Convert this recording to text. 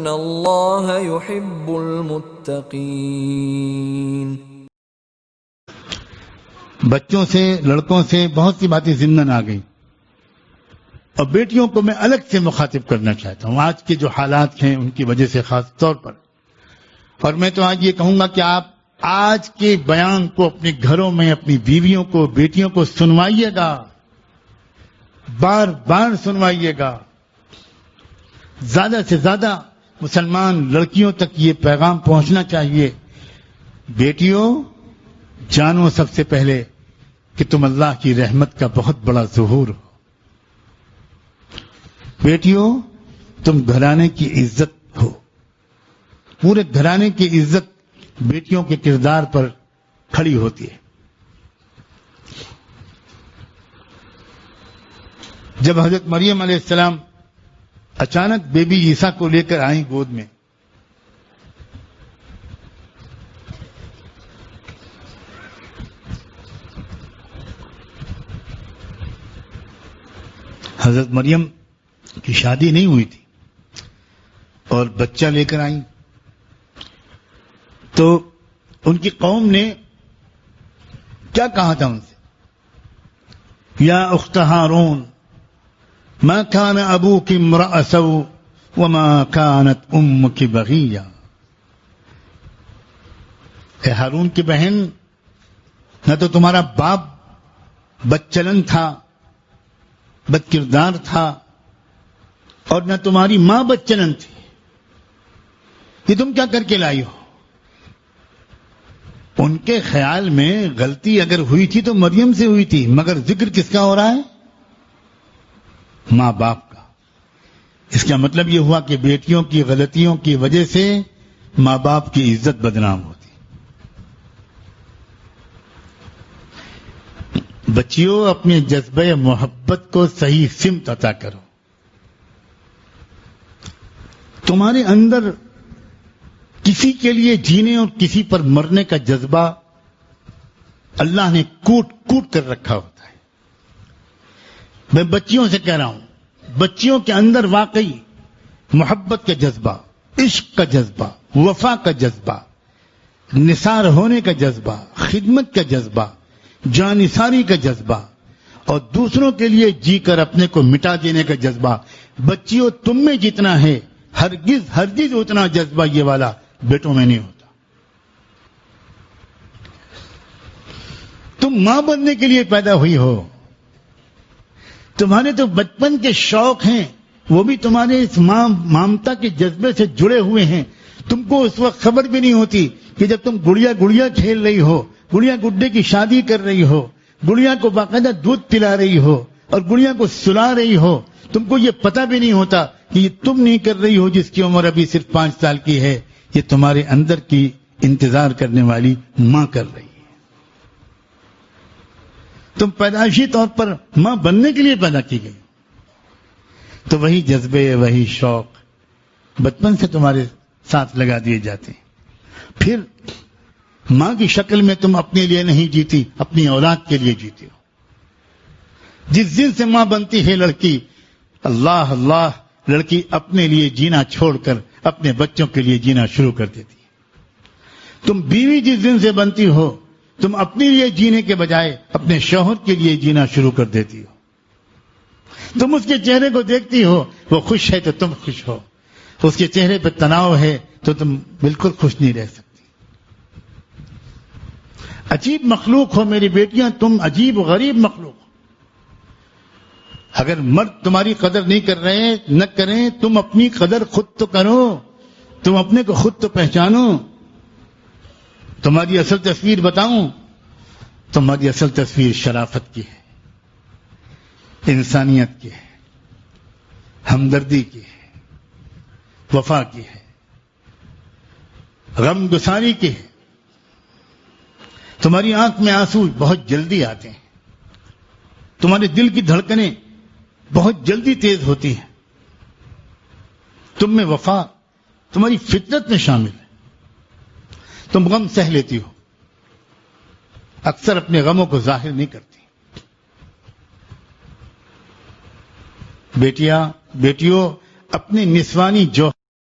ان اللہ یحب المتقین۔ بچوں سے، لڑکوں سے بہت سی باتیں ضمن آ گئی، اور بیٹیوں کو میں الگ سے مخاطب کرنا چاہتا ہوں آج کے جو حالات ہیں ان کی وجہ سے خاص طور پر۔ اور میں تو آج یہ کہوں گا کہ آپ آج کے بیان کو اپنے گھروں میں اپنی بیویوں کو، بیٹیوں کو سنوائیے گا، بار بار سنوائیے گا۔ زیادہ سے زیادہ مسلمان لڑکیوں تک یہ پیغام پہنچنا چاہیے، بیٹیوں جانو سب سے پہلے کہ تم اللہ کی رحمت کا بہت بڑا ظہور ہو۔ بیٹیوں تم گھرانے کی عزت ہو، پورے گھرانے کی عزت بیٹیوں کے کردار پر کھڑی ہوتی ہے۔ جب حضرت مریم علیہ السلام اچانک بیبی عیسیٰ کو لے کر آئیں گود میں، حضرت مریم کی شادی نہیں ہوئی تھی اور بچہ لے کر آئیں، تو ان کی قوم نے کیا کہا تھا ان سے؟ یا اخت ہارون ما كان ابوك امرأ سوء وما كانت امك بغيا۔ اے ہارون کی بہن، نہ تو تمہارا باپ بدچلن تھا، بد کردار تھا، اور نہ تمہاری ماں بدچلن تھی، یہ تم کیا کر کے لائی ہو؟ ان کے خیال میں غلطی اگر ہوئی تھی تو مریم سے ہوئی تھی، مگر ذکر کس کا ہو رہا ہے؟ ماں باپ کا۔ اس کا مطلب یہ ہوا کہ بیٹیوں کی غلطیوں کی وجہ سے ماں باپ کی عزت بدنام ہوتی۔ بچیوں اپنے جذبہ محبت کو صحیح سمت عطا کرو۔ تمہارے اندر کسی کے لیے جینے اور کسی پر مرنے کا جذبہ اللہ نے کوٹ کوٹ کر رکھا ہوتا ہے۔ میں بچیوں سے کہہ رہا ہوں، بچیوں کے اندر واقعی محبت کا جذبہ، عشق کا جذبہ، وفا کا جذبہ، نثار ہونے کا جذبہ، خدمت کا جذبہ، جانثاری کا جذبہ، اور دوسروں کے لیے جی کر اپنے کو مٹا دینے کا جذبہ بچیوں تم میں جتنا ہے، ہرگز ہرگز اتنا جذبہ یہ والا بیٹوں میں نہیں ہوتا۔ تم ماں بننے کے لیے پیدا ہوئی ہو، تمہارے تو بچپن کے شوق ہیں، وہ بھی تمہارے اس مامتا کے جذبے سے جڑے ہوئے ہیں۔ تم کو اس وقت خبر بھی نہیں ہوتی کہ جب تم گڑیا گڑیا کھیل رہی ہو، گڑیا گڈے کی شادی کر رہی ہو، گڑیا کو باقاعدہ دودھ پلا رہی ہو اور گڑیا کو سلا رہی ہو، تم کو یہ پتہ بھی نہیں ہوتا کہ یہ تم نہیں کر رہی ہو جس کی عمر ابھی صرف 5 سال کی ہے، یہ تمہارے اندر کی انتظار کرنے والی ماں کر رہی ہے۔ تم پیدائشی طور پر ماں بننے کے لیے پیدا کی گئی، تو وہی جذبے، وہی شوق بچپن سے تمہارے ساتھ لگا دیے جاتے ہیں۔ پھر ماں کی شکل میں تم اپنے لیے نہیں جیتی، اپنی اولاد کے لیے جیتی ہو۔ جس دن سے ماں بنتی ہے لڑکی، اللہ اللہ، لڑکی اپنے لیے جینا چھوڑ کر اپنے بچوں کے لیے جینا شروع کر دیتی ہے۔ تم بیوی جس دن سے بنتی ہو، تم اپنے لیے جینے کے بجائے اپنے شوہر کے لیے جینا شروع کر دیتی ہو۔ تم اس کے چہرے کو دیکھتی ہو، وہ خوش ہے تو تم خوش ہو، اس کے چہرے پہ تناؤ ہے تو تم بالکل خوش نہیں رہ سکتی۔ عجیب مخلوق ہو میری بیٹیاں، تم عجیب غریب مخلوق ہو۔ اگر مرد تمہاری قدر نہیں کر رہے، نہ کریں، تم اپنی قدر خود تو کرو، تم اپنے کو خود تو پہچانو۔ تمہاری اصل تصویر بتاؤں، تمہاری اصل تصویر شرافت کی ہے، انسانیت کی ہے، ہمدردی کی ہے، وفا کی ہے، غم گساری کی ہے۔ تمہاری آنکھ میں آنسو بہت جلدی آتے ہیں، تمہارے دل کی دھڑکنیں بہت جلدی تیز ہوتی ہیں، تم میں وفا تمہاری فطرت میں شامل ہے۔ تم غم سہ لیتی ہو، اکثر اپنے غموں کو ظاہر نہیں کرتی۔ بیٹیوں اپنے نسوانی جو